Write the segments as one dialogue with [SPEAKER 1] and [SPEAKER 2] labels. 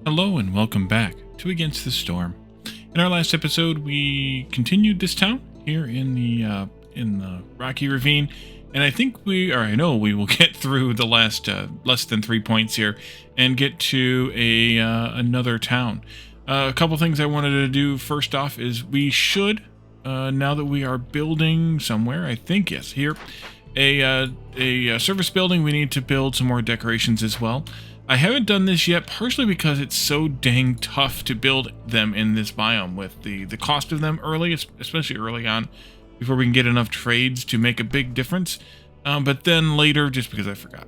[SPEAKER 1] Hello and welcome back to Against the Storm. In our last episode, we continued this town here in the Rocky Ravine, and I know we will get through the last less than 3 points here and get to another town. A couple things I wanted to do first off is we should now that we are building somewhere, I think yes, here a service building. We need to build some more decorations as well. I haven't done this yet, partially because it's so dang tough to build them in this biome with the cost of them early, especially early on, before we can get enough trades to make a big difference. But then later, just because I forgot.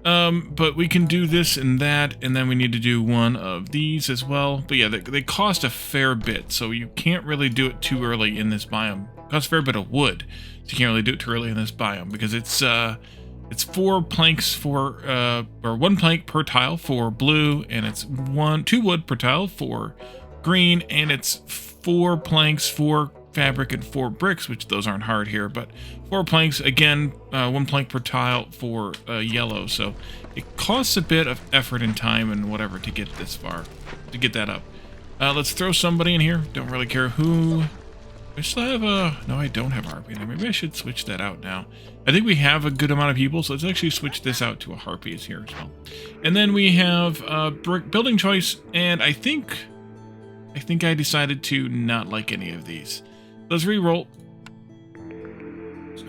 [SPEAKER 1] But we can do this and that, and then we need to do one of these as well. But yeah, they cost a fair bit, so you can't really do it too early in this biome. It costs a fair bit of wood, so you can't really do it too early in this biome, because it's 4 planks for, or 1 plank per tile for blue, and it's 2 wood per tile for green, and it's 4 planks for fabric and 4 bricks, which those aren't hard here, but 4 planks, again, 1 plank per tile for yellow, so it costs a bit of effort and time and whatever to get this far, to get that up. Let's throw somebody in here, don't really care who. I still have no, I don't have a harpy there. Maybe I should switch that out now. I think we have a good amount of people, so let's actually switch this out to a harpies here as well. And then we have brick building choice, and I think I decided to not like any of these. Let's re-roll.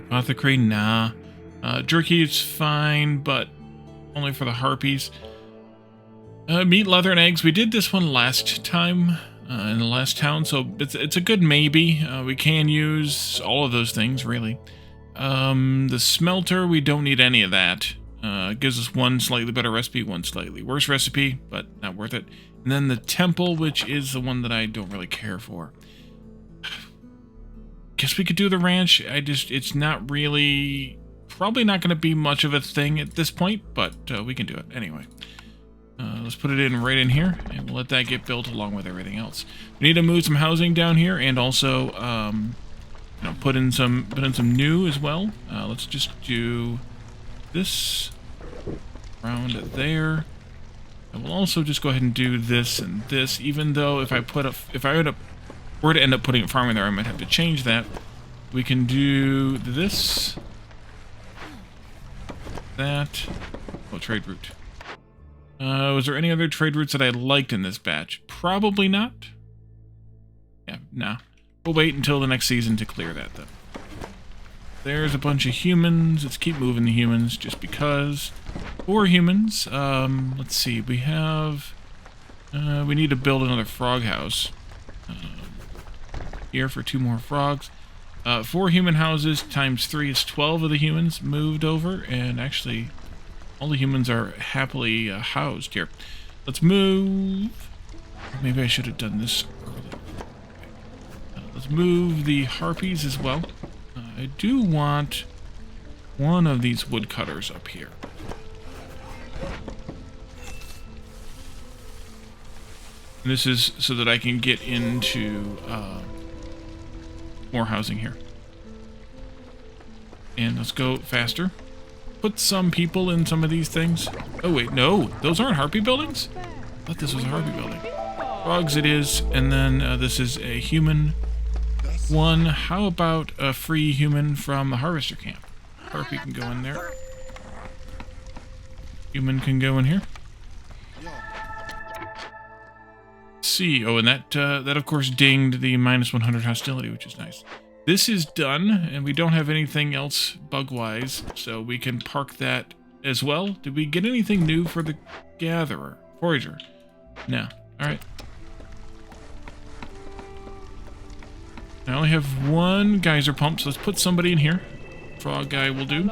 [SPEAKER 1] Apothecary, nah. Jerky is fine, but only for the harpies. Meat, leather, and eggs. We did this one last time. In the last town, so it's a good maybe. We can use all of those things, really. The smelter, we don't need any of that. It gives us 1 slightly better recipe, 1 slightly worse recipe, but not worth it. And then the temple, which is the one that I don't really care for. Guess we could do the ranch. It's not really, probably not going to be much of a thing at this point, but we can do it anyway. Let's put it in right in here, and we'll let that get built along with everything else. We need to move some housing down here, and also, put in some new as well. Let's just do this around there. And we'll also just go ahead and do this and this. Even though if I were to end up putting a farming there, I might have to change that. We can do this, that. Oh, trade route. Was there any other trade routes that I liked in this batch? Probably not. Yeah, nah. We'll wait until the next season to clear that, though. There's a bunch of humans. Let's keep moving the humans, just because. 4 humans. Let's see. We have... we need to build another frog house. Here for 2 more frogs. 4 human houses times 3 is 12 of the humans moved over, and actually... all the humans are happily housed here. Let's move. Maybe I should have done this early. Let's move the harpies as well. I do want one of these woodcutters up here. And this is so that I can get into more housing here. And let's go faster. Put some people in some of these things. Oh wait, no, those aren't harpy buildings? I thought this was a harpy building. Frogs it is, and then this is a human one. How about a free human from the harvester camp? Harpy can go in there. Human can go in here. Let's see, oh, and that of course dinged the -100 hostility, which is nice. This is done, and we don't have anything else bug-wise, so we can park that as well. Did we get anything new for the gatherer? Forager? No. Alright. I only have 1 geyser pump, so let's put somebody in here. Frog guy will do.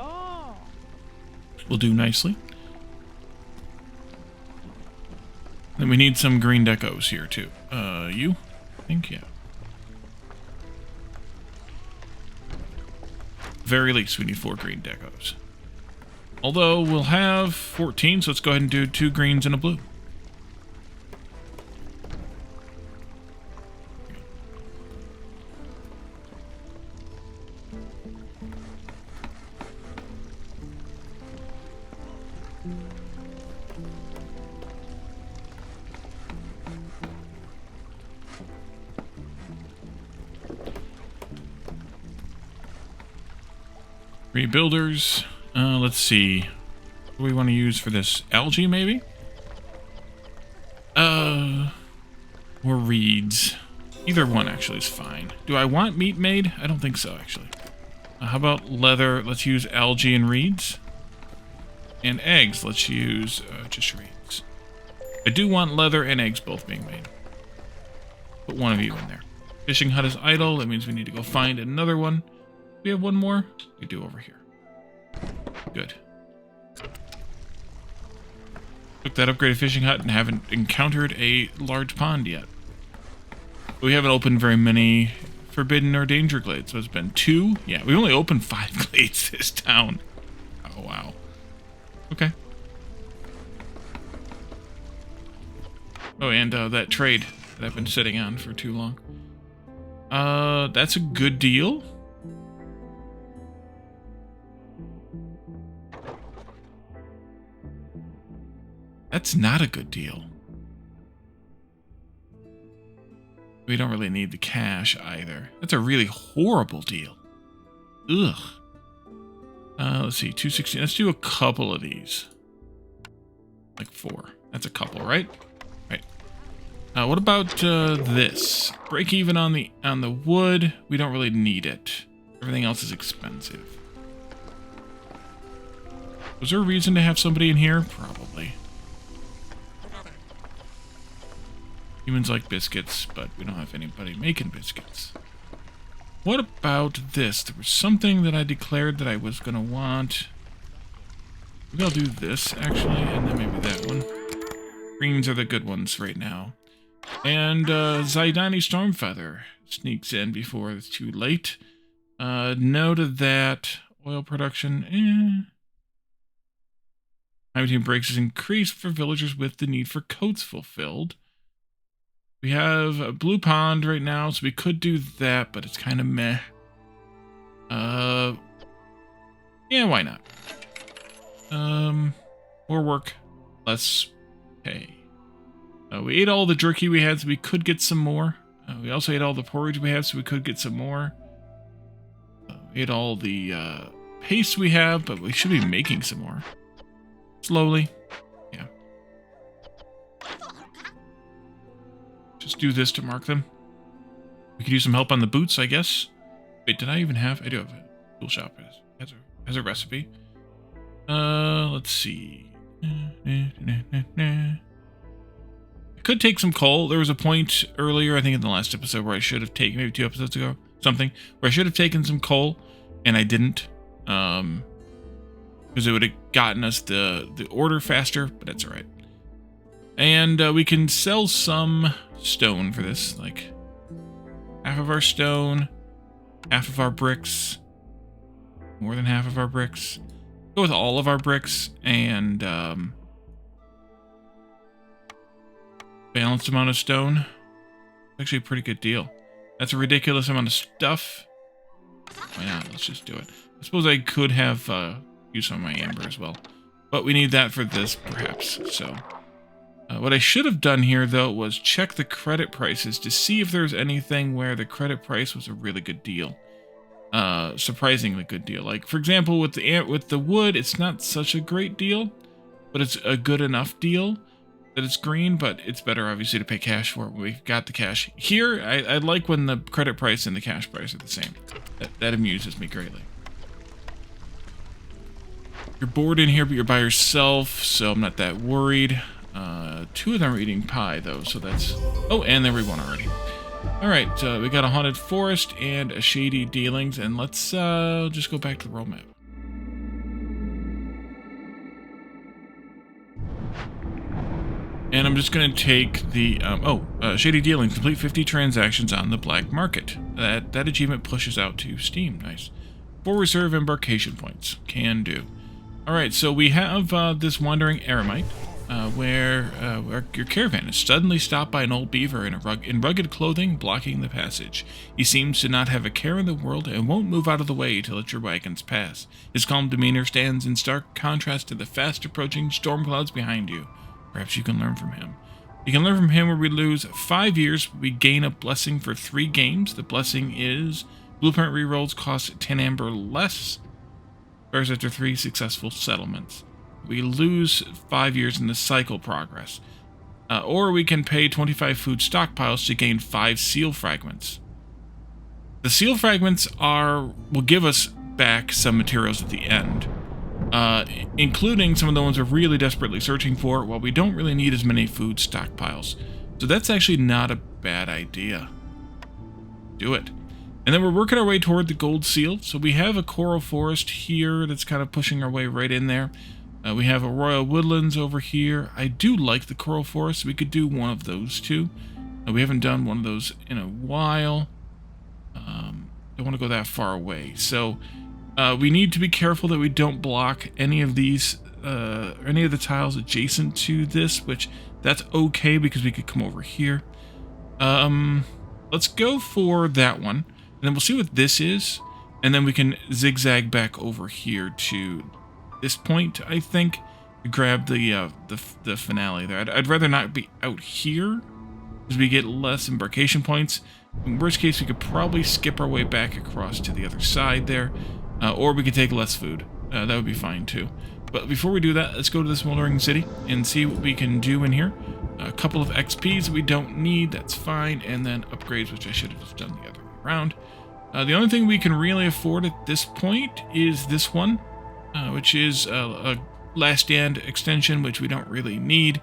[SPEAKER 1] Will do nicely. Then we need some green decos here, too. You? I think, yeah. Very least we need 4 green decos. Although we'll have 14, so let's go ahead and do 2 greens and a blue. 3 builders. Let's see. What do we want to use for this? Algae, maybe? Or reeds. Either one actually is fine. Do I want meat made? I don't think so, actually. How about leather? Let's use algae and reeds. And eggs, let's use just reeds. I do want leather and eggs both being made. Put one of you in there. Fishing hut is idle. That means we need to go find another one. We have one more? We do over here. Good. Took that upgraded fishing hut and haven't encountered a large pond yet. We haven't opened very many forbidden or danger glades. So it's been 2. Yeah, we only opened 5 glades this town. Oh, wow. Okay. Oh, and that trade that I've been sitting on for too long. That's a good deal. That's not a good deal. We don't really need the cash either. That's a really horrible deal. Ugh. Let's see, 260. Let's do a couple of these. Like 4. That's a couple, right? Right. What about this? Break even on the wood. We don't really need it. Everything else is expensive. Was there a reason to have somebody in here? Probably. Humans like biscuits, but we don't have anybody making biscuits. What about this? There was something that I declared that I was going to want. Maybe I'll do this, actually, and then maybe that one. Greens are the good ones right now. And Zaidani Stormfeather sneaks in before it's too late. No to that. Oil production, Time between breaks is increased for villagers with the need for coats fulfilled. We have a blue pond right now, so we could do that, but it's kind of meh. Yeah, why not? More work, less pay. We ate all the jerky we had, so we could get some more. We also ate all the porridge we have, so we could get some more. We ate all the paste we have, but we should be making some more. Slowly. Yeah. Just do this to mark them. We could use some help on the boots, I guess. Wait, did I even have... I do have a tool shop. Has a recipe. Let's see. I could take some coal. There was a point earlier, I think in the last episode, where I should have taken, maybe 2 episodes ago, something, where I should have taken some coal, and I didn't. Because it would have gotten us the order faster, but that's alright. And we can sell some stone for this, like half of our stone, half of our bricks, more than half of our bricks. Go with all of our bricks, and balanced amount of stone. Actually a pretty good deal. That's a ridiculous amount of stuff. Why not? Let's just do it. I suppose I could have used some of my amber as well. But we need that for this, perhaps. So, what I should have done here, though, was check the credit prices to see if there's anything where the credit price was a really good deal. Surprisingly good deal. Like, for example, with the wood, it's not such a great deal, but it's a good enough deal that it's green, but it's better, obviously, to pay cash for it when we've got the cash. Here, I like when the credit price and the cash price are the same. That amuses me greatly. You're bored in here, but you're by yourself, so I'm not that worried. 2 of them are eating pie, though, so that's... Oh, and there we won already. Alright, we got a haunted forest and a shady dealings, and let's just go back to the world map. And I'm just going to take the... shady dealings. Complete 50 transactions on the black market. That achievement pushes out to Steam. Nice. 4 reserve embarkation points. Can do. Alright, so we have this wandering eremite, where your caravan is suddenly stopped by an old beaver in rugged clothing, blocking the passage. He seems to not have a care in the world and won't move out of the way to let your wagons pass. His calm demeanor stands in stark contrast to the fast-approaching storm clouds behind you. Perhaps you can learn from him. You can learn from him where we lose 5 years, but we gain a blessing for 3 games. The blessing is blueprint rerolls cost 10 amber less. Stars after 3 successful settlements. We lose 5 years in the cycle progress. Or we can pay 25 food stockpiles to gain 5 seal fragments. The seal fragments will give us back some materials at the end, including some of the ones we're really desperately searching for, while we don't really need as many food stockpiles. So that's actually not a bad idea. Do it. And then we're working our way toward the gold seal. So we have a coral forest here that's kind of pushing our way right in there. We have a royal woodlands over here. I do like the coral forest. We could do one of those too. We haven't done one of those in a while. Don't want to go that far away. So we need to be careful that we don't block any of these, any of the tiles adjacent to this, which that's okay because we could come over here. Let's go for that one. And then we'll see what this is. And then we can zigzag back over here to this point, I think, to grab the finale there. I'd rather not be out here because we get less embarkation points. In worst case, we could probably skip our way back across to the other side there, or we could take less food. That would be fine too. But before we do that, let's go to the Smoldering City and see what we can do in here. A couple of XPs that we don't need, that's fine, and then upgrades, which I should have just done the other way around. The only thing we can really afford at this point is this one, which is a Last Stand extension, which we don't really need.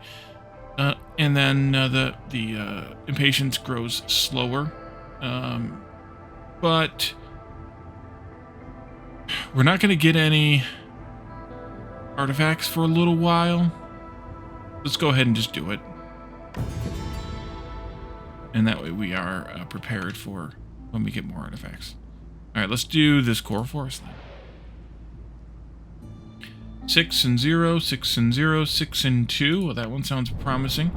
[SPEAKER 1] And then the impatience grows slower. But we're not going to get any artifacts for a little while. Let's go ahead and just do it. And that way we are prepared for when we get more artifacts. Alright, let's do this core forest then. 6 and 0, 6 and 0, 6 and 2. Well, that one sounds promising.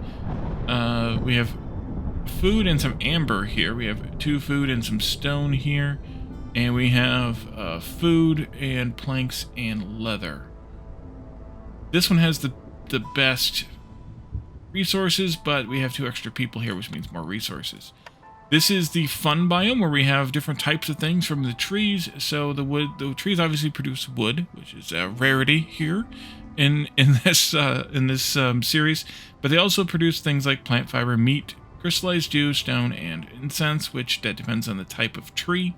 [SPEAKER 1] We have food and some amber here. We have 2 food and some stone here. And we have food and planks and leather. This one has the best resources, but we have 2 extra people here, which means more resources. This is the fun biome where we have different types of things from the trees. So the trees obviously produce wood, which is a rarity here in this series. But they also produce things like plant fiber, meat, crystallized dew, stone, and incense, which that depends on the type of tree.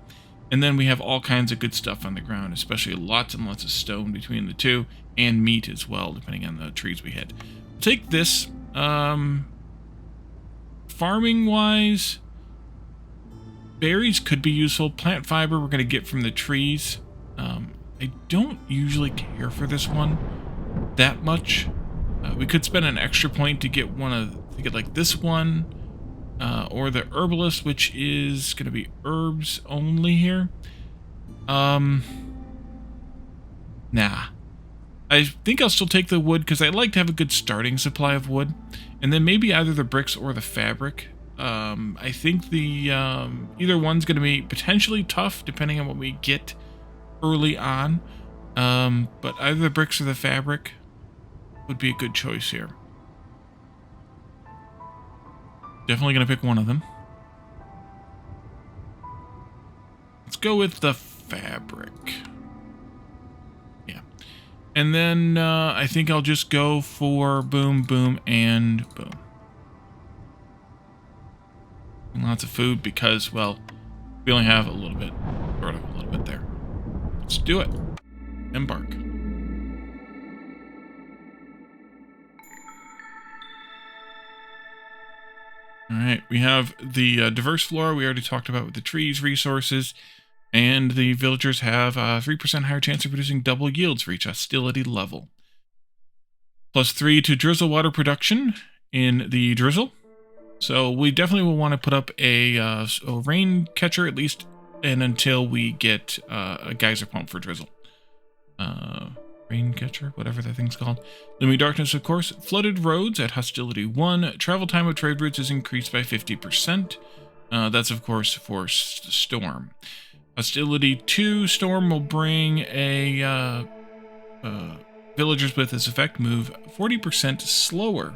[SPEAKER 1] And then we have all kinds of good stuff on the ground, especially lots and lots of stone between the two, and meat as well, depending on the trees we hit. Take this. Farming-wise, berries could be useful. Plant fiber we're going to get from the trees. I don't usually care for this one that much. We could spend an extra point to get like this one, or the herbalist, which is going to be herbs only here. Nah. I think I'll still take the wood because I like to have a good starting supply of wood, and then maybe either the bricks or the fabric. I think the either one's going to be potentially tough depending on what we get early on, but either the bricks or the fabric would be a good choice here. Definitely going to pick one of them. Let's go with the fabric. Yeah. And then I think I'll just go for boom, boom, and boom. And lots of food because, well, we only have a little bit, sort of a little bit there. Let's do it. Embark. Alright, we have the diverse flora we already talked about with the trees, resources, and the villagers have a 3% higher chance of producing double yields for each hostility level. +3 to drizzle water production in the drizzle. So we definitely will want to put up a rain catcher at least, and until we get a geyser pump for drizzle. Rain catcher, whatever that thing's called. Looming darkness, of course. Flooded roads at hostility 1. Travel time of trade routes is increased by 50%. That's, of course, for storm. Hostility 2. Storm will bring a... villagers with this effect move 40% slower.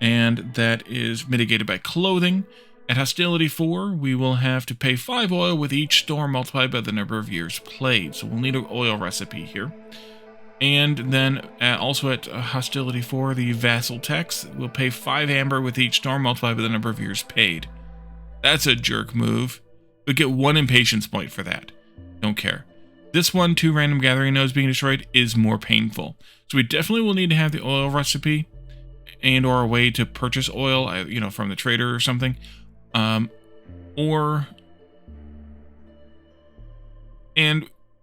[SPEAKER 1] And that is mitigated by clothing. At hostility 4, we will have to pay 5 oil with each storm multiplied by the number of years played. So we'll need an oil recipe here. And then also at hostility 4, the vassal tax will pay 5 amber with each storm multiplied by the number of years paid. That's a jerk move. But get 1 impatience point for that. Don't care. This one, 2 random gathering nodes being destroyed, is more painful. So we definitely will need to have the oil recipe and or a way to purchase oil, you know, from the trader or something. And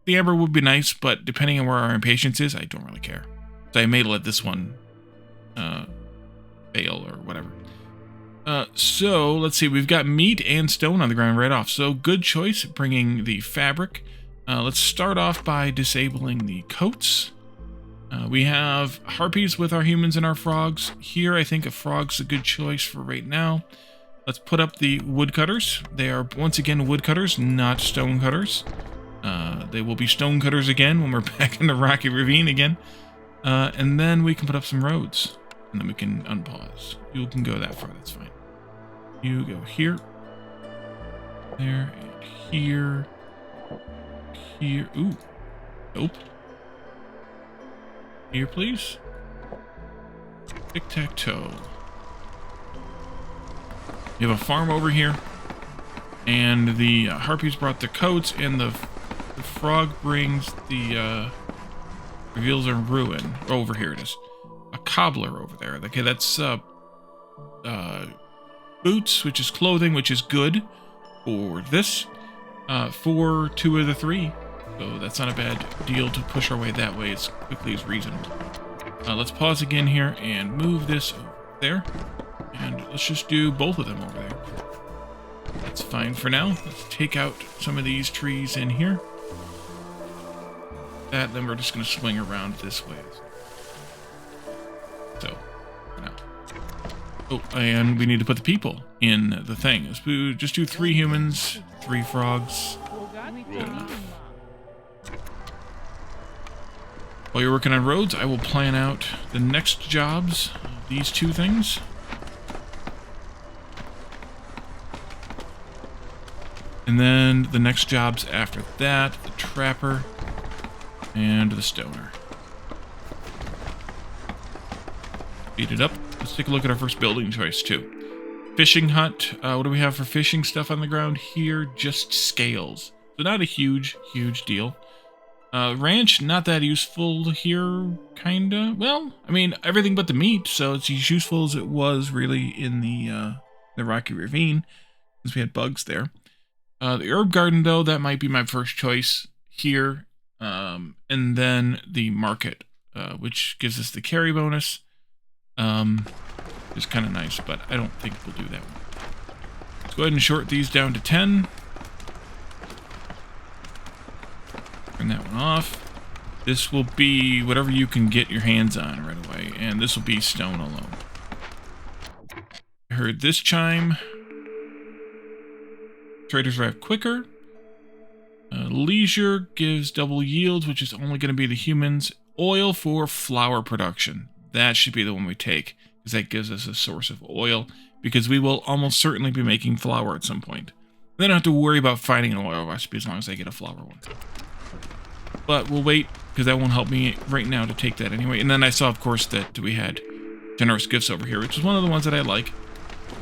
[SPEAKER 1] the amber would be nice, but depending on where our impatience is, I don't really care. So I may let this one fail or whatever. So let's see, we've got meat and stone on the ground right off. So good choice bringing the fabric. Let's start off by disabling the coats. We have harpies with our humans and our frogs. Here, I think a frog's a good choice for right now. Let's put up the woodcutters. They are, once again, woodcutters, not stone cutters. They will be stone cutters again when we're back in the Rocky Ravine again. And then we can put up some roads. And then we can unpause. You can go that far, that's fine. You go here. There, and here. Here. Ooh. Nope. Here, please. Tic-tac-toe. You have a farm over here. And the harpies brought their coats, and the frog brings the reveals a ruin. Oh, over here it is. A cobbler over there. Okay, that's boots, which is clothing, which is good for this. For 2 of the 3. So that's not a bad deal to push our way that way as quickly as reasonable. Let's pause again here and move this over there. And let's just do both of them over there. That's fine for now. Let's take out some of these trees in here. Then we're just going to swing around this way. So, for now. Oh, and we need to put the people in the thing. Let's just do 3 humans, 3 frogs. Good enough. While you're working on roads, I will plan out the next jobs. These 2 things. And then the next jobs after that, the trapper and the stoner. Speed it up. Let's take a look at our first building choice too. Fishing hut. What do we have for fishing stuff on the ground here? Just scales. So not a huge deal. Ranch, not that useful here, kinda. Well, I mean, everything but the meat, so it's as useful as it was really in the Rocky Ravine, since we had bugs there. The herb garden, though, that might be my first choice here. And then the market, which gives us the carry bonus. Is kind of nice, but I don't think we'll do that one. Let's go ahead and short these down to 10. Turn that one off. This will be whatever you can get your hands on right away, and this will be stone alone. I heard this chime. Traders arrive quicker. Leisure gives double yields, which is only going to be the humans. Oil for flour production. That should be the one we take, because that gives us a source of oil, because we will almost certainly be making flour at some point. Then I don't have to worry about finding an oil recipe as long as I get a flour one. But we'll wait, because that won't help me right now to take that anyway. And then I saw, of course, that we had generous gifts over here, which is one of the ones that I like,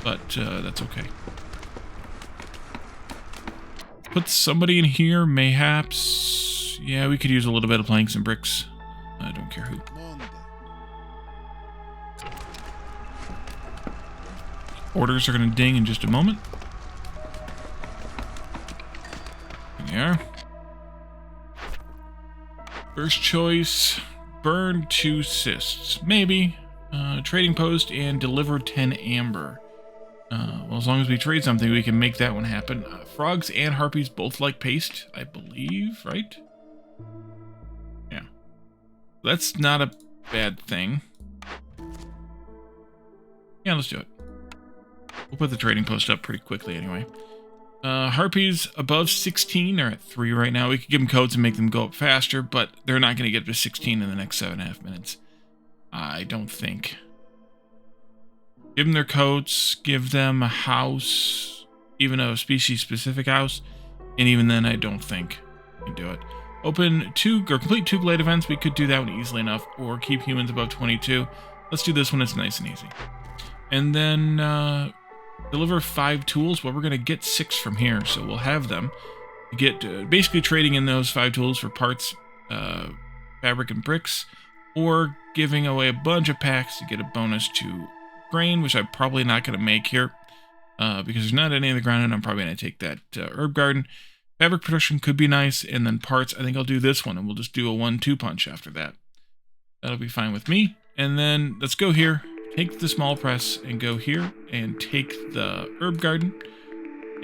[SPEAKER 1] but that's okay. Put somebody in here, mayhaps. Yeah, we could use a little bit of planks and bricks. I don't care who. Orders are going to ding in just a moment. There they are. First choice, burn 2 cysts. Maybe. Trading post and deliver 10 amber. Well, as long as we trade something, we can make that one happen. Frogs and harpies both like paste, I believe, right? Yeah. That's not a bad thing. Yeah, let's do it. We'll put the trading post up pretty quickly anyway. Harpies above 16 are at 3 right now. We could give them codes and make them go up faster, but they're not going to get to 16 in the next 7.5 minutes. I don't think. Give them their coats. Give them a house. even a species-specific house, and even then I don't think I can do it. Open two, or complete 2 glade events, we could do that one easily enough, or keep humans above 22. Let's do this one, it's nice and easy. And then deliver 5 tools. Well, we're going to get 6 from here, so we'll have them. Get basically trading in those 5 tools for parts, fabric, and bricks, or giving away a bunch of packs to get a bonus to grain, which I'm probably not going to make here because there's not any in the ground, and I'm probably going to take that herb garden. Fabric production could be nice, and then parts, I think I'll do this one, and we'll just do a 1-2 punch after that. That'll be fine with me. And then let's go here, take the small press, and go here, and take the herb garden,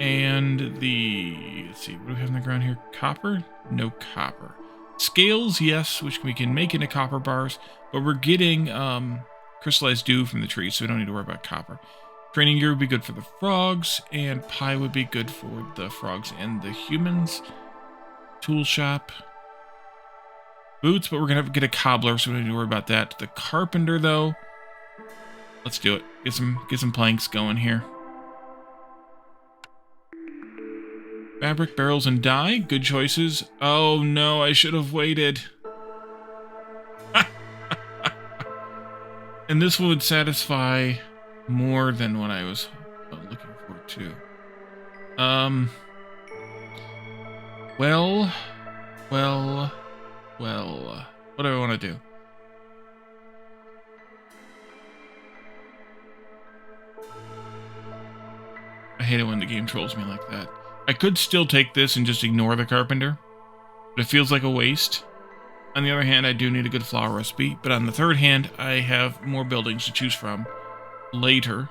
[SPEAKER 1] and the, let's see, what do we have in the ground here? Copper? No copper. Scales, yes, which we can make into copper bars, but we're getting crystallized dew from the trees, so we don't need to worry about copper. Training gear would be good for the frogs, and pie would be good for the frogs and the humans. Tool shop. Boots, but we're going to get a cobbler, so we don't need to worry about that. The carpenter, though, let's do it. Get some planks going here. Fabric, barrels, and dye. Good choices. Oh, no, I should have waited. And this would satisfy more than what I was looking for, too. Well, what do I want to do? I hate it when the game trolls me like that. I could still take this and just ignore the carpenter, but it feels like a waste. On the other hand, I do need a good flour recipe, but on the third hand, I have more buildings to choose from later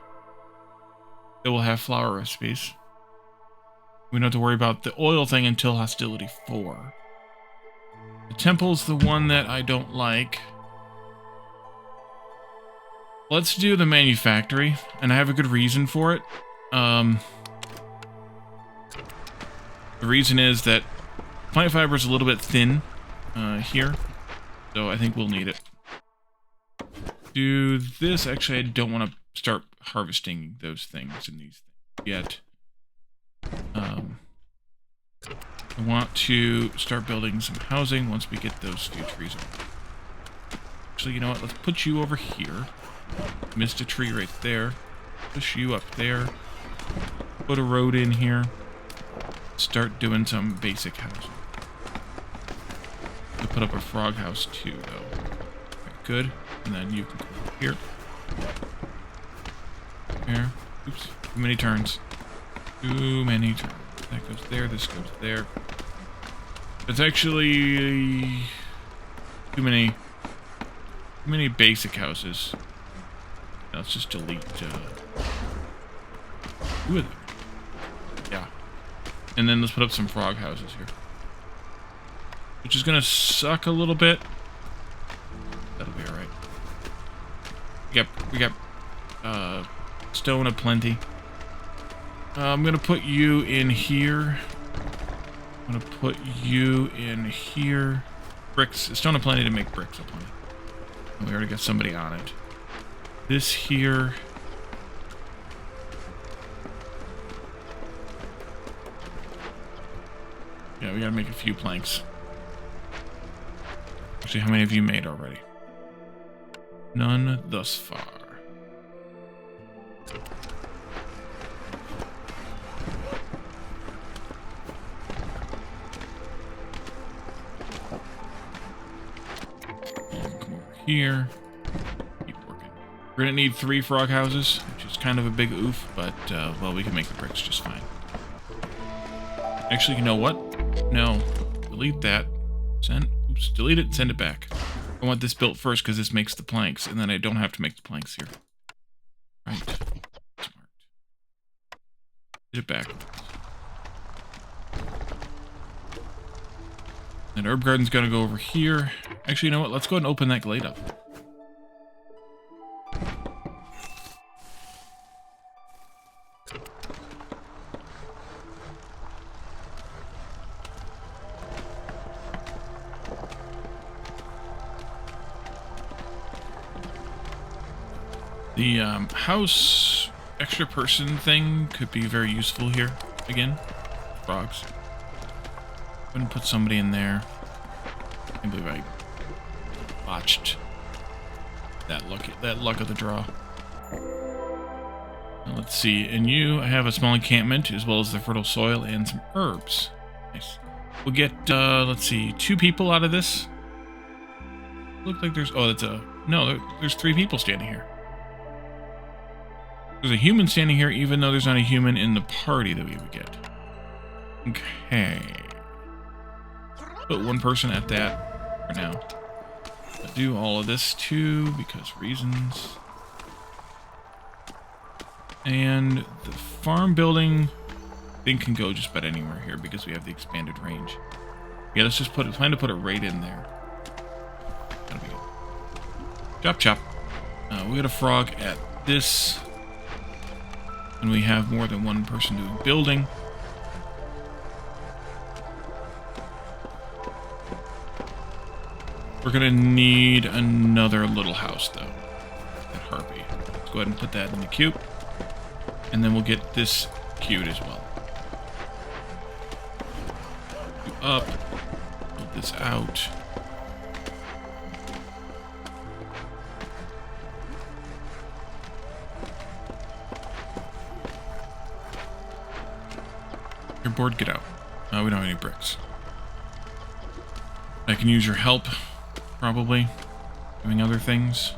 [SPEAKER 1] that will have flour recipes. We don't have to worry about the oil thing until Hostility 4. The temple's the one that I don't like. Let's do the manufactory, and I have a good reason for it. The reason is that plant fiber is a little bit thin here, so I think we'll need it. Do this. Actually, I don't want to start harvesting those things in these things yet. I want to start building some housing once we get those few trees over. Actually, you know what? Let's put you over here. Missed a tree right there. Push you up there. Put a road in here. Start doing some basic housing. We'll put up a frog house too, though. Okay, good. And then you can go here. Here. Oops. Too many turns. Too many turns. That goes there. This goes there. It's actually too many basic houses. Now let's just delete 2 of them. Yeah. And then let's put up some frog houses here. Which is gonna suck a little bit. That'll be alright. We got stone aplenty. I'm gonna put you in here. I'm gonna put you in here. Bricks, stone aplenty to make bricks aplenty. We already got somebody on it. This here. Yeah, we gotta make a few planks. Actually, how many have you made already? None thus far. Come over here. Keep working. We're gonna need 3 frog houses, which is kind of a big oof, but, well, we can make the bricks just fine. Actually, you know what? No. Delete that. Oops, delete it, send it back. I want this built first because this makes the planks, and then I don't have to make the planks here. Right. Smart. Get it back. And herb garden's gonna go over here. Actually, you know what? Let's go ahead and open that glade up. The house, extra person thing could be very useful here. Again, frogs. I'm gonna put somebody in there. I can't believe I botched that luck of the draw. Now let's see. And I have a small encampment as well as the fertile soil and some herbs. Nice. We'll get let's see, 2 people out of this. Look like there's there's 3 people standing here. There's a human standing here, even though there's not a human in the party that we would get. Okay. Put 1 person at that for now. I'll do all of this too, because reasons. And the farm building thing can go just about anywhere here because we have the expanded range. Yeah, let's just plan to put it right in there. That'll be good. Chop chop. We got a frog at this. And we have more than 1 person doing building. We're gonna need another little house though. That harpy. Let's go ahead and put that in the cube. And then we'll get this queued as well. Up. Build this out. You're bored, get out. We don't have any bricks. I can use your help, probably, doing other things.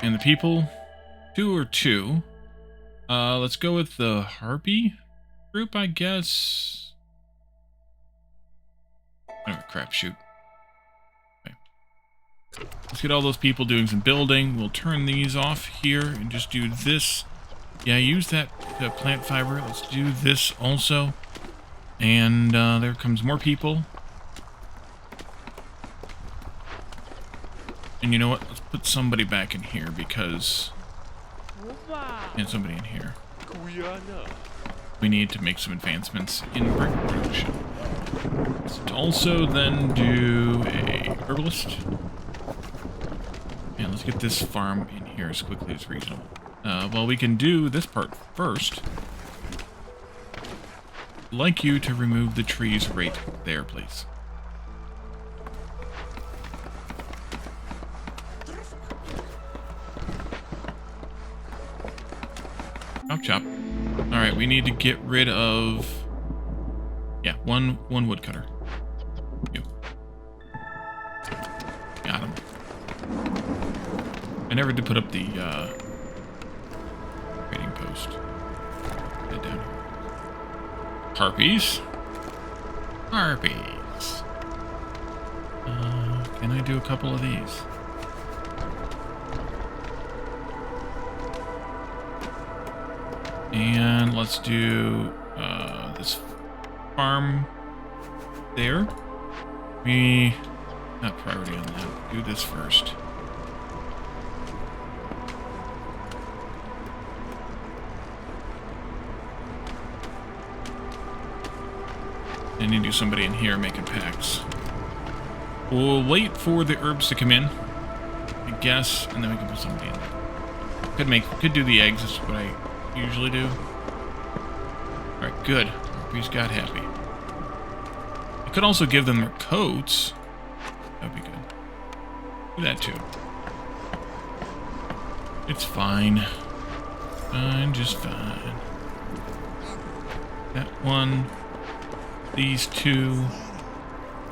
[SPEAKER 1] And the people, 2 or 2. Let's go with the harpy group, I guess. Oh, crap, shoot. Okay. Let's get all those people doing some building. We'll turn these off here and just do this. Yeah, use that plant fiber. Let's do this also. And there comes more people. And you know what? Let's put somebody back in here because... And somebody in here. We need to make some advancements in brick production. Let's also then do a herbalist. And let's get this farm in here as quickly as reasonable. Well, we can do this part first. I'd like you to remove the trees right there, please. Chop chop. Alright, we need to get rid of... Yeah, one woodcutter. You. Got him. I never did put up the trading post. Get down here. Harpies. Harpies. Can I do a couple of these? And let's do this farm there. Not priority on that. Do this first. I need to do somebody in here making packs. We'll wait for the herbs to come in, I guess, and then we can put somebody in there. Could do the eggs, that's what I usually do. Alright, good. He's got happy. I could also give them their coats. That'd be good. Do that too. It's fine. Fine, just fine. That one. These 2.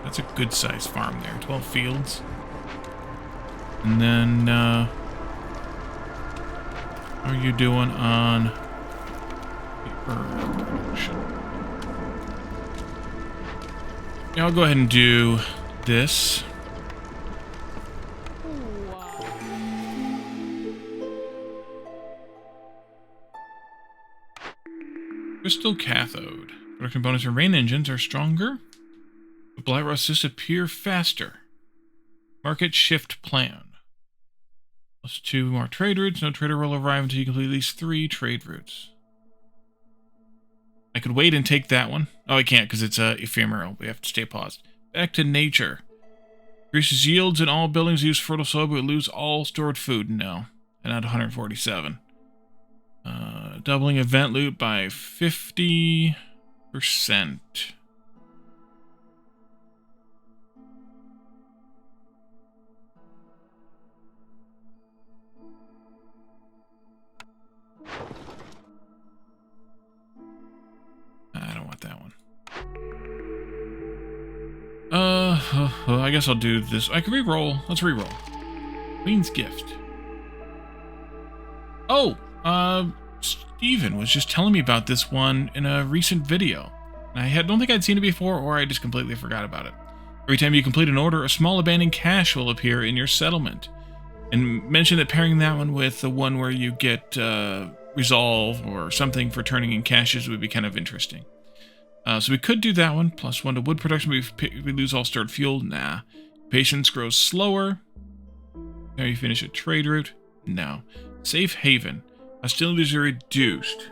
[SPEAKER 1] That's a good sized farm there. 12 fields. And then, how are you doing on the herb production? Yeah, I'll go ahead and do this. Crystal cathode. Production bonus and rain engines are stronger. The blight rusts disappear faster. Market shift plan. Plus 2 more trade routes. No trader will arrive until you complete at least 3 trade routes. I could wait and take that one. Oh, I can't because it's ephemeral. We have to stay paused. Back to nature. Increases yields in all buildings use fertile soil, but we lose all stored food. No. And at 147. Doubling event loot by 50%. I don't want that one. I guess I'll do this. I can re-roll. Let's re-roll. Queen's Gift. Oh, Steven was just telling me about this one in a recent video. I don't think I'd seen it before, or I just completely forgot about it. Every time you complete an order, a small abandoned cache will appear in your settlement. And mention that pairing that one with the one where you get resolve or something for turning in caches would be kind of interesting. So we could do that one. +1 to wood production. We lose all stored fuel. Nah. Patience grows slower. Now you finish a trade route. No. Safe haven. Hostilities are reduced.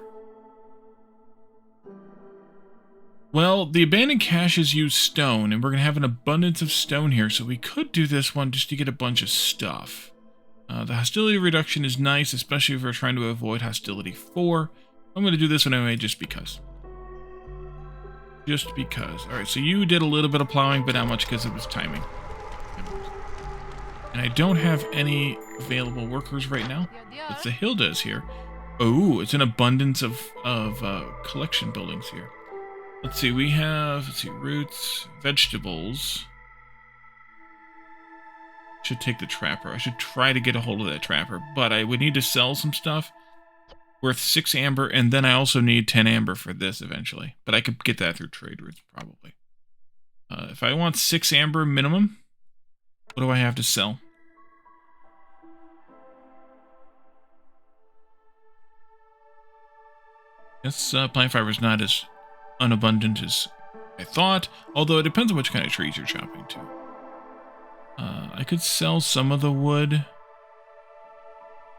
[SPEAKER 1] Well, the abandoned caches use stone, and we're going to have an abundance of stone here, so we could do this one just to get a bunch of stuff. The hostility reduction is nice, especially if we're trying to avoid hostility 4. I'm going to do this one anyway, just because. Just because. Alright, so you did a little bit of plowing, but not much because it was timing. And I don't have any available workers right now. But the Hilda is here. Oh, it's an abundance of collection buildings here. Let's see, we have, roots, vegetables. Should take the trapper. I should try to get a hold of that trapper, but I would need to sell some stuff worth 6 amber, and then I also need 10 amber for this eventually. But I could get that through trade routes, probably. If I want 6 amber minimum, what do I have to sell? Yes, plant fiber is not as unabundant as I thought, although it depends on which kind of trees you're chopping to. I could sell some of the wood.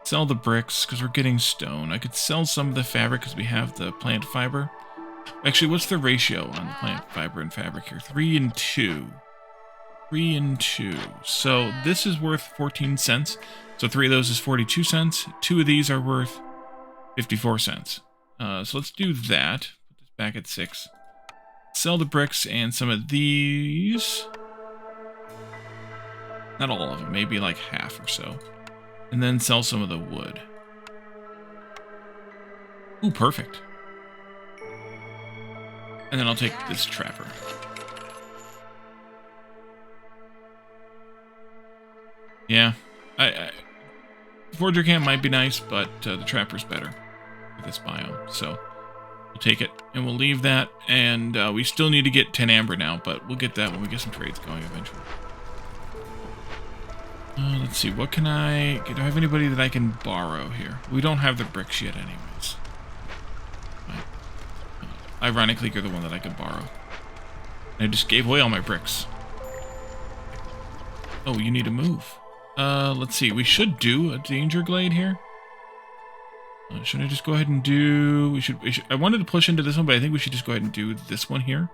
[SPEAKER 1] Sell the bricks, because we're getting stone. I could sell some of the fabric, because we have the plant fiber. Actually, what's the ratio on the plant fiber and fabric here? 3 and 2. 3 and 2. So this is worth 14 cents. So 3 of those is 42 cents. 2 of these are worth 54 cents. So let's do that. Put this back at 6. Sell the bricks and some of these. Not all of them, maybe like half or so. And then sell some of the wood. Ooh, perfect. And then I'll take this trapper. Yeah. Forger camp might be nice, but the trapper's better for this biome. So we'll take it and we'll leave that. And we still need to get 10 amber now, but we'll get that when we get some trades going eventually. Let's see, what can do I have anybody that I can borrow here? We don't have the bricks yet anyways. Ironically, you're the one that I could borrow. I just gave away all my bricks. Oh, you need to move. Let's see, we should do a danger glade here. Should I just go ahead and do... We should, I wanted to push into this one, but I think we should just go ahead and do this one here.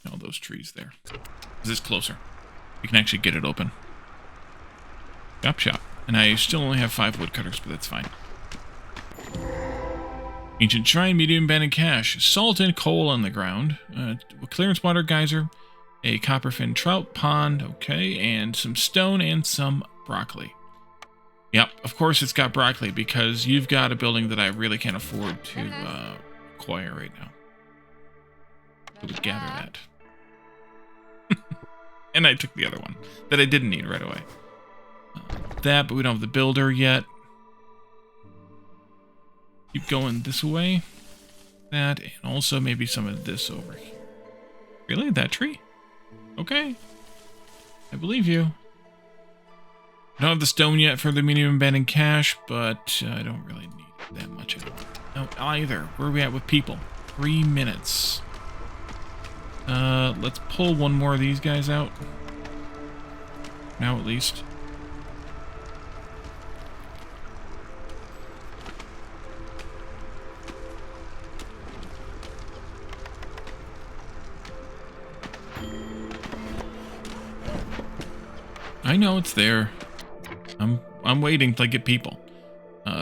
[SPEAKER 1] All those trees there. Is this closer? We can actually get it open. Chop chop. And I still only have 5 woodcutters, but that's fine. Ancient shrine, medium abandoned cache. Salt and coal on the ground. Clearance water geyser. A copperfin trout pond. Okay. And some stone and some broccoli. Yep. Of course it's got broccoli because you've got a building that I really can't afford to acquire right now. So we gather that. And I took the other one that I didn't need right away. That, but we don't have the builder yet. Keep going this way. That, and also maybe some of this over here. Really? That tree? Okay. I believe you. I don't have the stone yet for the medium abandoned cache, but I don't really need that much of it. No, either. Where are we at with people? 3 minutes. Let's pull one more of these guys out. now at least. I know it's there. I'm waiting till I get people.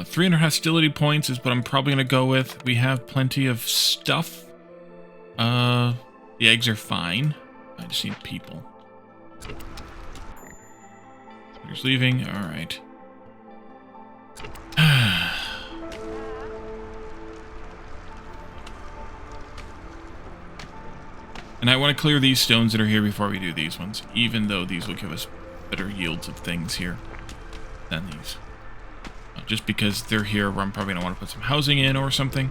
[SPEAKER 1] 300 hostility points is what I'm probably gonna go with. We have plenty of stuff. The eggs are fine. I just need people. Who's leaving? All right. And I want to clear these stones that are here before we do these ones, even though these will give us better yields of things here than these. Just because they're here where I'm probably going to want to put some housing in or something.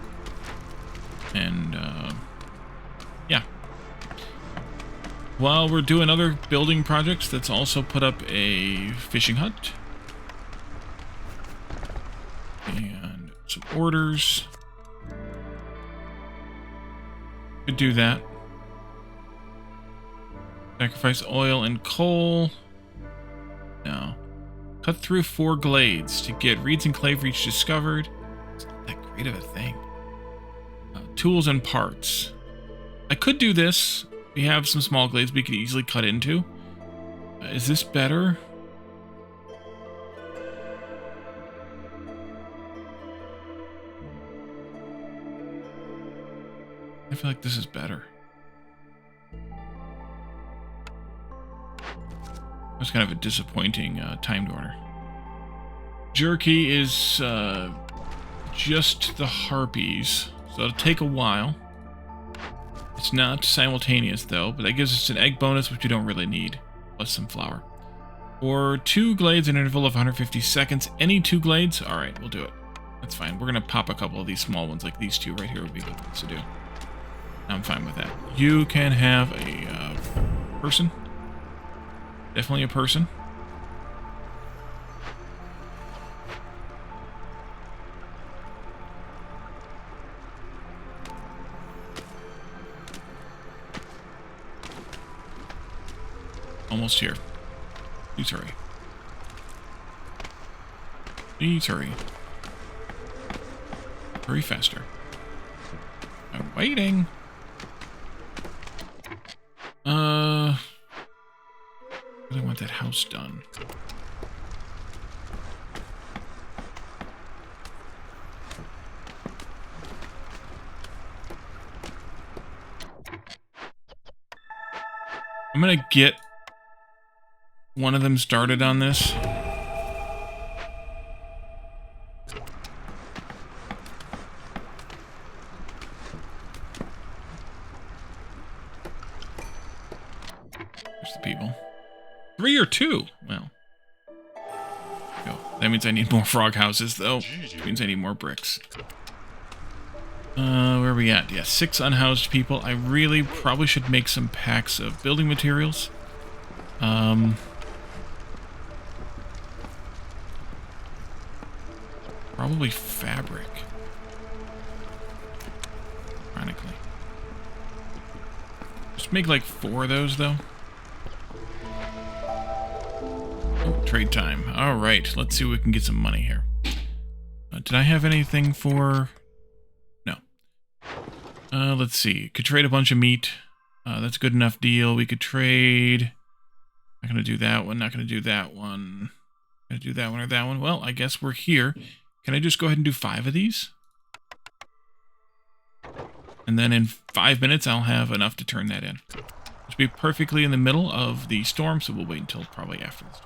[SPEAKER 1] And, yeah. While we're doing other building projects, let's also put up a fishing hut. And some orders. Could do that. Sacrifice oil and coal. No. Cut through 4 glades to get reeds and clay for each discovered. It's not that great of a thing. Tools and parts. I could do this. We have some small glades we could easily cut into. Is this better? I feel like this is better. That's kind of a disappointing timed order. Jerky is just the harpies, so it'll take a while. It's not simultaneous though, but that gives us an egg bonus, which we don't really need, plus some flour. Or 2 glades in an interval of 150 seconds. Any 2 glades? All right, we'll do it. That's fine. We're gonna pop a couple of these small ones, like these 2 right here would be good ones to do. I'm fine with that. You can have a person. Definitely a person. Almost here. Please hurry. Please hurry. Hurry faster. I'm waiting. I really want that house done. I'm gonna get one of them started on this. There's the people. 3 or 2? Well. Go. That means I need more frog houses, though. Which means I need more bricks. Where are we at? Yeah, 6 unhoused people. I really probably should make some packs of building materials. Probably fabric. Ironically. Just make like 4 of those, though. Oh, trade time. Alright, let's see if we can get some money here. Did I have anything for... No. Let's see. Could trade a bunch of meat. That's a good enough deal. We could trade... Not gonna do that one, not gonna do that one. Gonna do that one or that one. Well, I guess we're here. Can I just go ahead and do 5 of these? And then in 5 minutes, I'll have enough to turn that in. Which will be perfectly in the middle of the storm, so we'll wait until probably after the storm.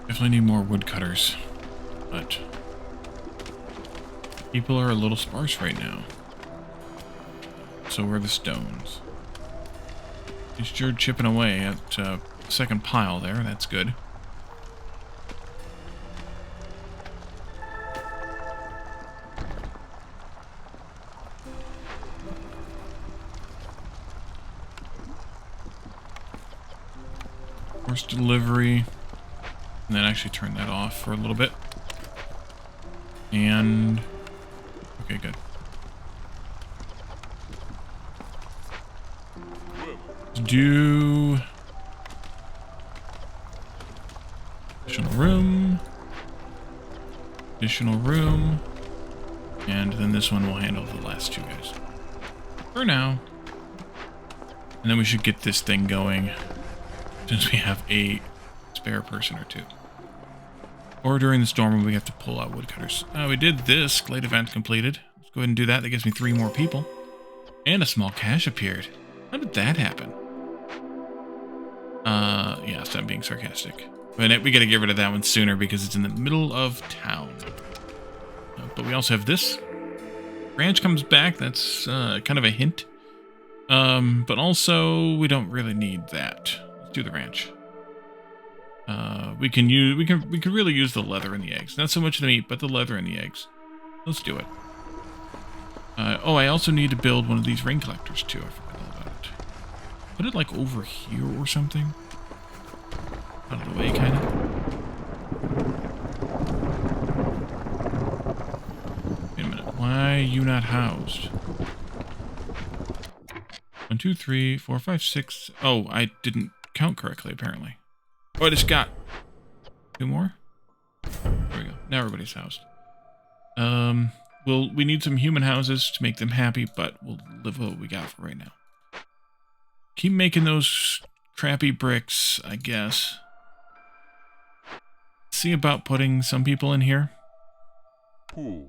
[SPEAKER 1] Definitely need more woodcutters, but people are a little sparse right now. So are the stones. He's sure chipping away at the second pile there. That's good. Horse delivery. And then actually turn that off for a little bit. And... okay, good. Let's do... additional room. Additional room. And then this one will handle the last two guys. For now. And then we should get this thing going. Since we have a spare person or two. Or during the storm when we have to pull out woodcutters. We did this. Glade event completed. Let's go ahead and do that. That gives me 3 more people. And a small cache appeared. How did that happen? Yeah, stop being sarcastic. But we gotta get rid of that one sooner because it's in the middle of town. But we also have this. Ranch comes back. That's kind of a hint. But also, we don't really need that. Let's do the ranch. We can really use the leather and the eggs. Not so much the meat, but the leather and the eggs. Let's do it. Oh, I also need to build one of these ring collectors too. I forgot all about it. Put it like over here or something. Out of the way, kind of. Wait a minute. Why are you not housed? 1, 2, 3, 4, 5, 6. Oh, I didn't count correctly, apparently. Oh, I just got 2 more. There we go. Now everybody's housed. We need some human houses to make them happy, but we'll live with what we got for right now. Keep making those crappy bricks, I guess. See about putting some people in here. I'm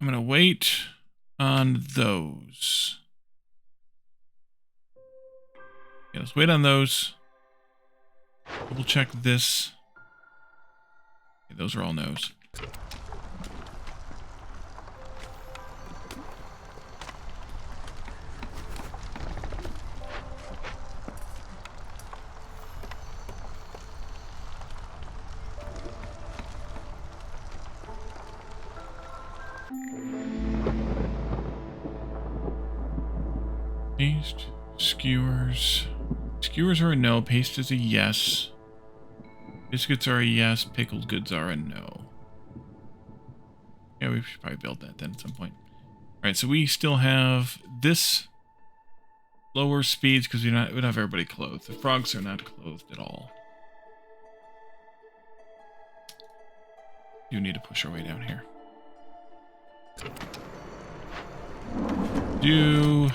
[SPEAKER 1] gonna wait on those. Yeah, let's wait on those. Double check this. Okay, those are all no's. Paste, skewers. Skewers are a no, paste is a yes. Biscuits are a yes, pickled goods are a no. Yeah, we should probably build that then at some point. Alright, so we still have this lower speeds because we don't have everybody clothed. The frogs are not clothed at all. You need to push our way down here. Do...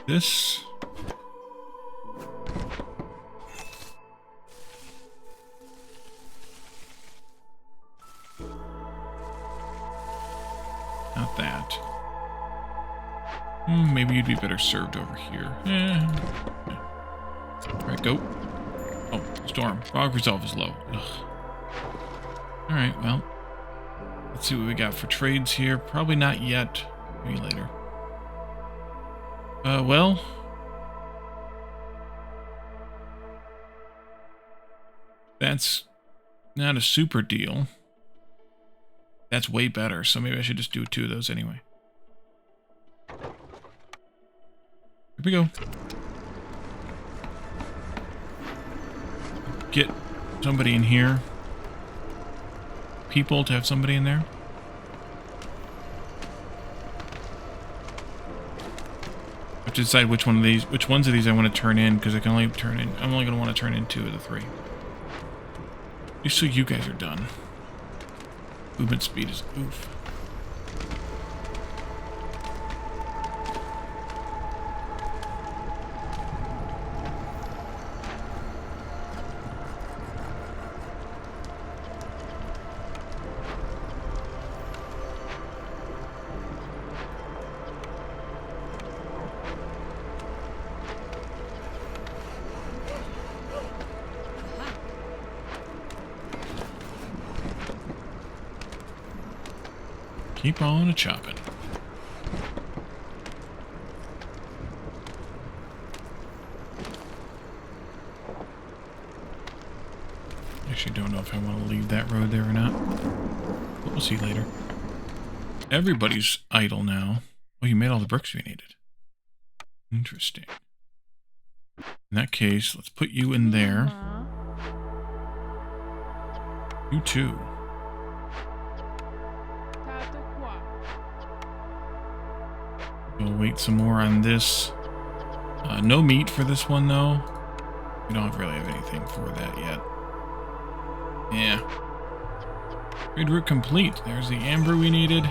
[SPEAKER 1] this. Not that. Maybe you'd be better served over here. Yeah. Alright, go. Oh, storm. Frog resolve is low. Ugh. Alright, well. Let's see what we got for trades here. Probably not yet. Maybe later. Well. That's not a super deal. That's way better, so maybe I should just do 2 of those anyway. Here we go. Get somebody in here. People to have somebody in there. I have to decide which ones of these I want to turn in, because I can only turn in. I'm only going to want to turn in 2 of the 3. Just so you guys are done. Movement speed is oof. Keep on a-chopping. Actually, don't know if I want to leave that road there or not. But we'll see later. Everybody's idle now. Oh, you made all the bricks we needed. Interesting. In that case, let's put you in there. You too. We'll wait some more on this. No meat for this one, though. We don't really have anything for that yet. Yeah. Trade route complete. There's the amber we needed.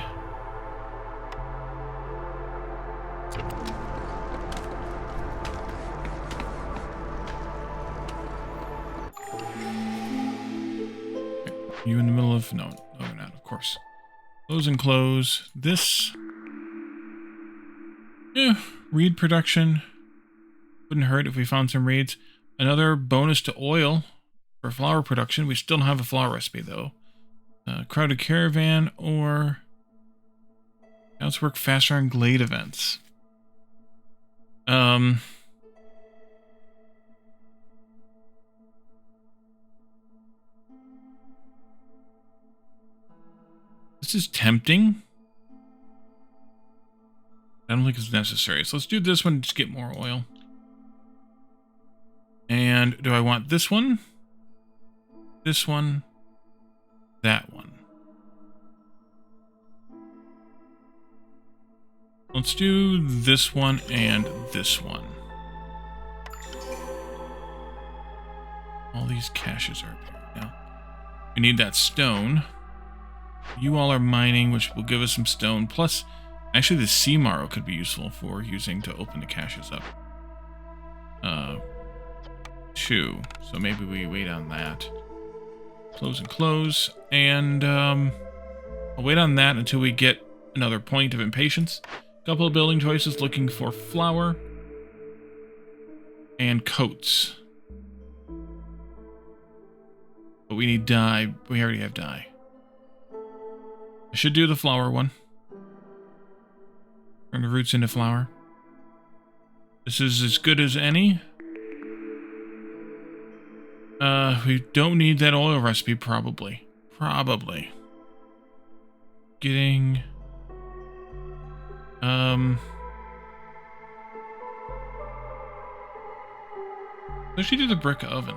[SPEAKER 1] You in the middle of... No, we're not, of course. Close and close. This... reed production. Wouldn't hurt if we found some reeds. Another bonus to oil for flour production. We still don't have a flour recipe, though. Crowded caravan or... Now let's work faster on glade events. This is tempting. I don't think it's necessary. So let's do this one to get more oil. And do I want this one? This one? That one? Let's do this one and this one. All these caches are up here. Now, we need that stone. You all are mining, which will give us some stone. Plus, actually, the sea marrow could be useful for using to open the caches up. 2. So maybe we wait on that. Close and close. And I'll wait on that until we get another point of impatience. Couple of building choices looking for flour and coats. But we need dye. We already have dye. I should do the flour one. Turn the roots into flour. This is as good as any. We don't need that oil recipe, probably. Getting... Let's actually do the brick oven.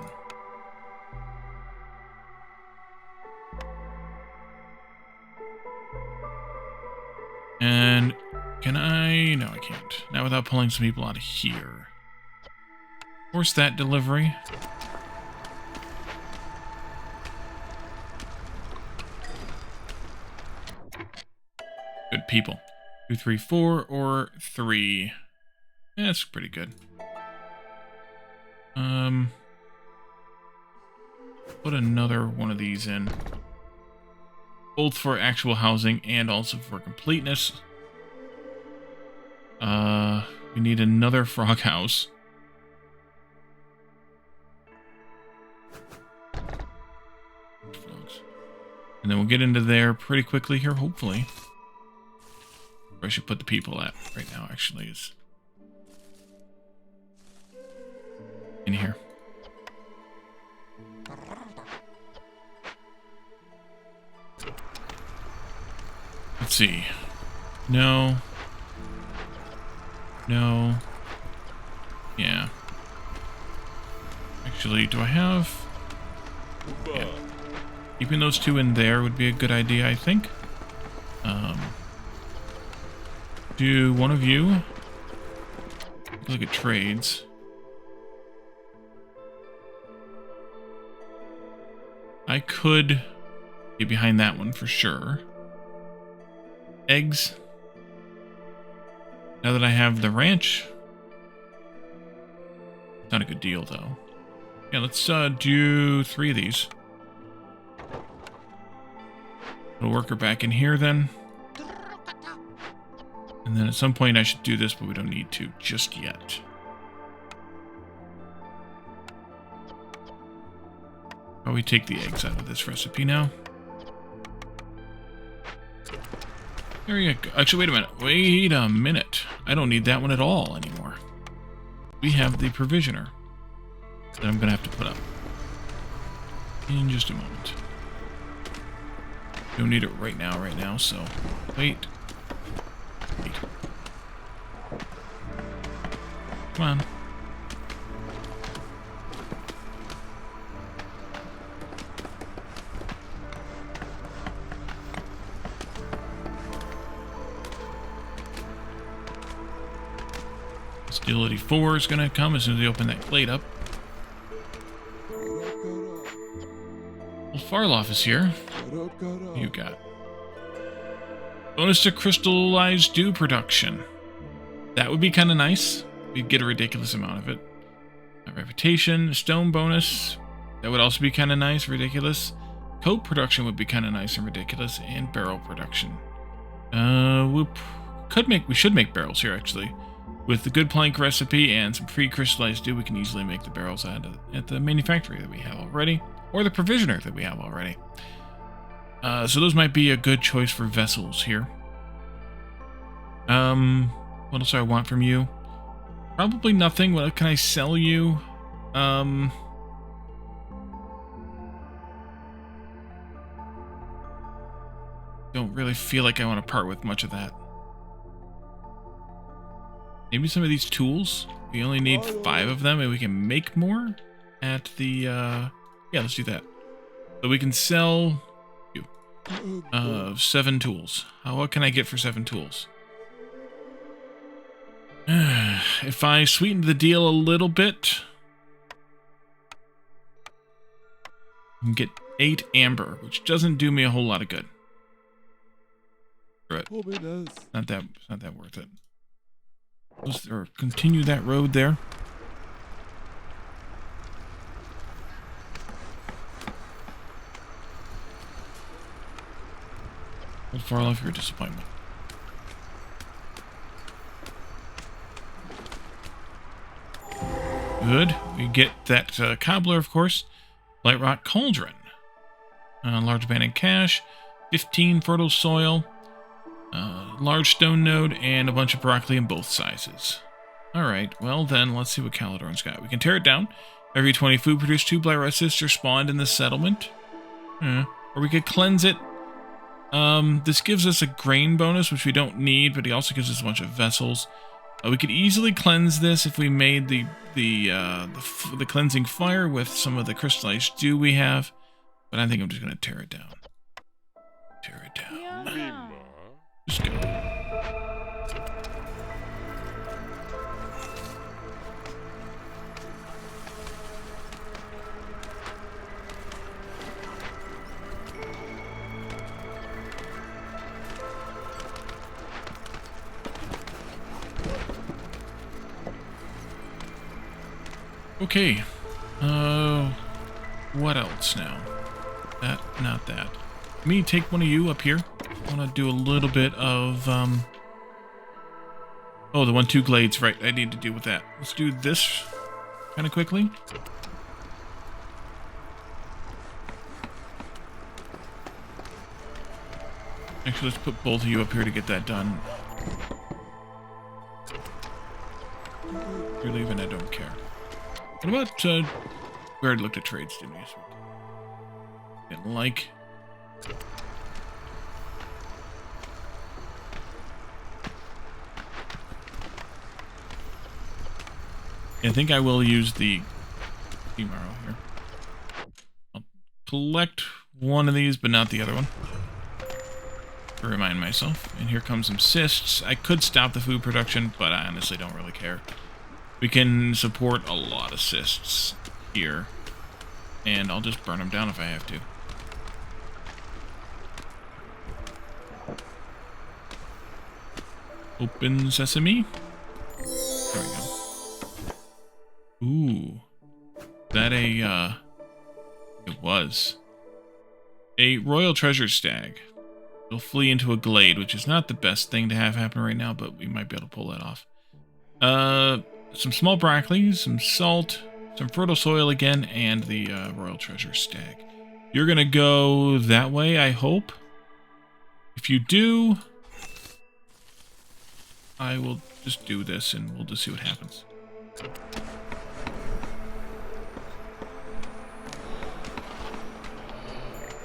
[SPEAKER 1] And can I... No, I can't. Not without pulling some people out of here. Force that delivery. Good people. 2, 3, 4, or 3. Yeah, that's pretty good. Put another one of these in. Both for actual housing and also for completeness. We need another frog house. Frogs. And then we'll get into there pretty quickly here, hopefully. Where I should put the people at right now, actually, is in here. Let's see. No. No. Yeah. Actually, do I have... Yeah. Keeping those 2 in there would be a good idea, I think. Do one of you look at trades. I could get behind that one for sure. Eggs. Now that I have the ranch. Not a good deal, though. Yeah, let's do 3 of these. Put a worker back in here, then. And then at some point I should do this, but we don't need to just yet. Probably take the eggs out of this recipe now. There you go. Actually, wait a minute. Wait a minute. I don't need that one at all anymore. We have the provisioner that I'm going to have to put up in just a moment. Don't need it right now, so wait. Come on. Stability 4 is going to come as soon as we open that plate up. Well, Farloff is here. What you got? Bonus to crystallized dew production. That would be kind of nice. We'd get a ridiculous amount of it. A reputation, stone bonus. That would also be kind of nice, ridiculous. Coat production would be kind of nice and ridiculous, and barrel production. We should make barrels here actually. With the good plank recipe and some pre-crystallized dew, we can easily make the barrels at the manufactory that we have already, or the provisioner that we have already. So those might be a good choice for vessels here. What else do I want from you? Probably nothing. What can I sell you? Don't really feel like I want to part with much of that. Maybe some of these tools. We only need 5 of them, and we can make more at the, yeah, let's do that. So we can sell 7 tools. What can I get for 7 tools? If I sweetened the deal a little bit, I can get 8 amber, which doesn't do me a whole lot of good. But not that worth it. Or continue that road there. Hold far off your disappointment. Good. We get that cobbler, of course. Light rock cauldron. Large abandoned cache. 15 fertile soil. Large stone node, and a bunch of broccoli in both sizes. Alright, well then, let's see what Caledorn's got. We can tear it down. Every 20 food produced, 2 blight resists are spawned in the settlement. Or we could cleanse it. This gives us a grain bonus, which we don't need, but it also gives us a bunch of vessels. We could easily cleanse this if we made the cleansing fire with some of the crystallized dew we have. But I think I'm just going to tear it down. Tear it down. Yeah. Just go. Okay. What else now? Not that. Let me take one of you up here. I want to do a little bit of, oh, the 1-2 glades, right. I need to deal with that. Let's do this kind of quickly. Actually, let's put both of you up here to get that done. If you're leaving, I don't care. What about, we already looked at trades, didn't we? Didn't like... I think I will use the steam arrow here. I'll collect one of these, but not the other one. To remind myself. And here comes some cysts. I could stop the food production, but I honestly don't really care. We can support a lot of cysts here. And I'll just burn them down if I have to. Open sesame. There we go. Ooh. That it was. A royal treasure stag. It'll flee into a glade, which is not the best thing to have happen right now, but we might be able to pull that off. Some small broccoli, some salt, some fertile soil again, and the royal treasure stag. You're gonna go that way, I hope. If you do, I will just do this and we'll just see what happens.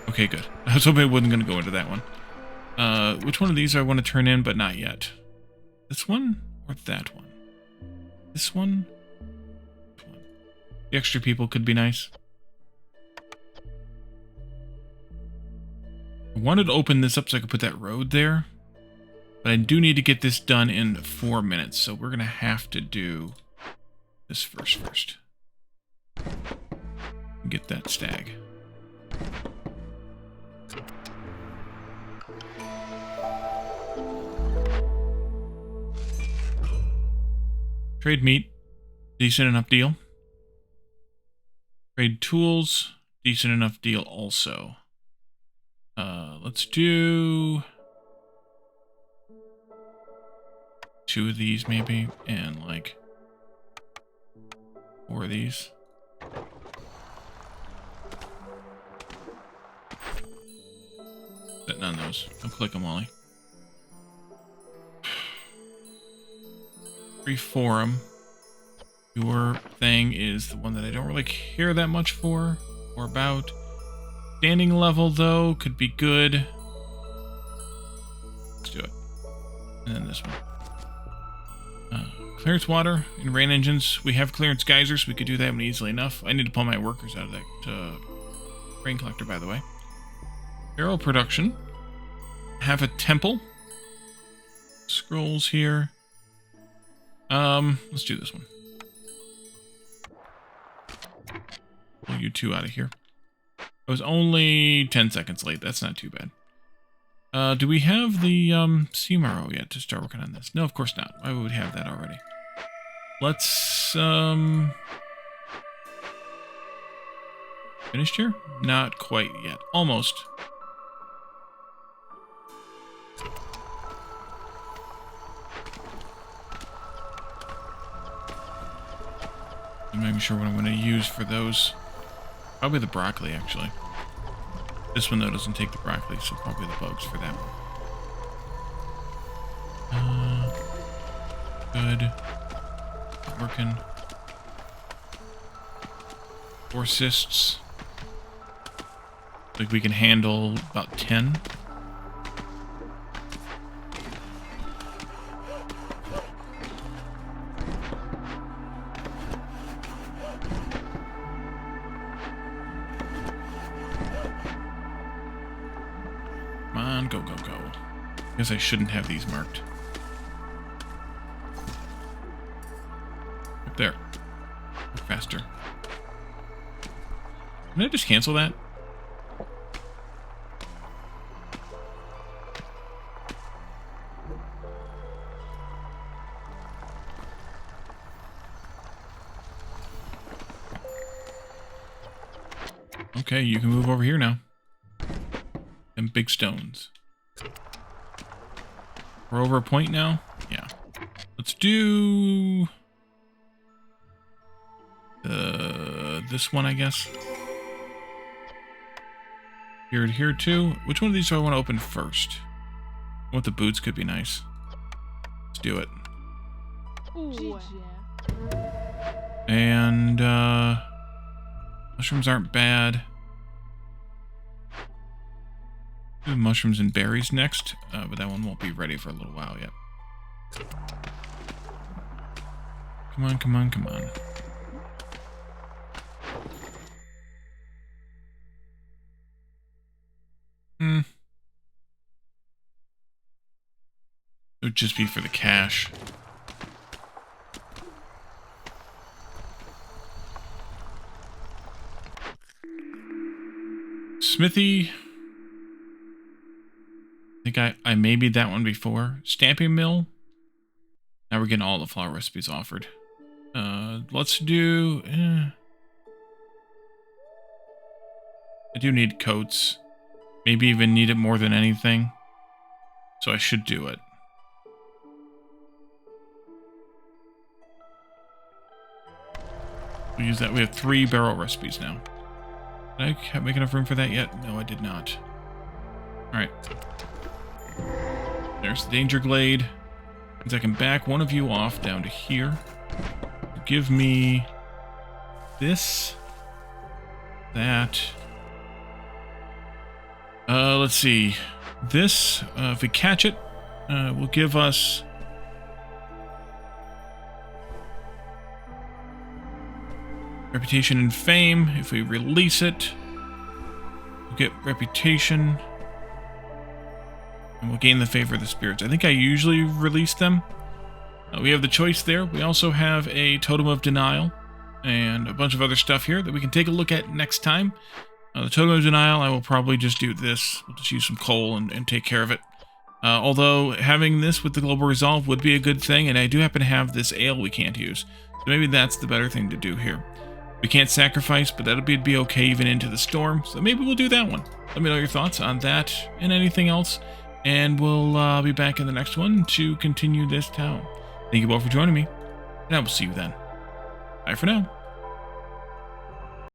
[SPEAKER 1] Okay, good. I was hoping I wasn't going to go into that one. Which one of these do I want to turn in, but not yet? This one or that one? This one? This one. The extra people could be nice. I wanted to open this up so I could put that road there. But I do need to get this done in 4 minutes, so we're going to have to do this first. Get that stag. Trade meat, decent enough deal. Trade tools, decent enough deal also. Let's do 2 of these maybe, and like 4 of these. None of those. Don't click them, Wally. Reform. Your thing is the one that I don't really care that much for or about. Standing level, though, could be good. Let's do it. And then this one. Clearance water and rain engines. We have clearance geysers. We could do that one easily enough. I need to pull my workers out of that rain collector, by the way. Barrel production. Have a temple. Scrolls here. Let's do this one. Pull you 2 out of here. I was only 10 seconds late. That's not too bad. Do we have the Seamaro yet to start working on this? No, of course not. Why would we have that already? Let's finished here? Not quite yet. Almost. I'm not even sure what I'm going to use for those. Probably the broccoli, actually. This one, though, doesn't take the broccoli, so probably the bugs for that one. Good. Working. 4 cysts. Like we can handle about 10. Come on, go, go, go. I guess I shouldn't have these marked. Up there. Work faster. Can I just cancel that? Okay, you can move over here now. And big stones. We're over a point now? Yeah. Let's do... this one, I guess. Here too. Which one of these do I want to open first? I want the boots, could be nice. Let's do it.
[SPEAKER 2] Ooh.
[SPEAKER 1] And, mushrooms aren't bad. Do mushrooms and berries next, but that one won't be ready for a little while yet. Come on, come on, come on. It would just be for the cash. Smithy. I think I made that one before. Stamping mill. Now we're getting all the flour recipes offered. Let's do... I do need coats. Maybe even need it more than anything. So I should do it. We'll use that. We have 3 barrel recipes now. Did I make enough room for that yet? No, I did not. Alright. There's the danger glade. Means I can back one of you off down to here. Give me this, that. Let's see. This, if we catch it, will give us reputation and fame. If we release it, we'll get reputation. And we'll gain the favor of the spirits. I think I usually release them. We have the choice there. We also have a totem of denial and a bunch of other stuff here that we can take a look at next time. The totem of denial, I will probably just do this. We'll just use some coal and take care of it. Although having this with the global resolve would be a good thing, and I do happen to have this ale we can't use. So maybe that's the better thing to do here. We can't sacrifice, but that'll be okay even into the storm. So maybe we'll do that one. Let me know your thoughts on that and anything else. And we'll be back in the next one to continue this town. Thank you all for joining me, and I will see you then. Bye for now.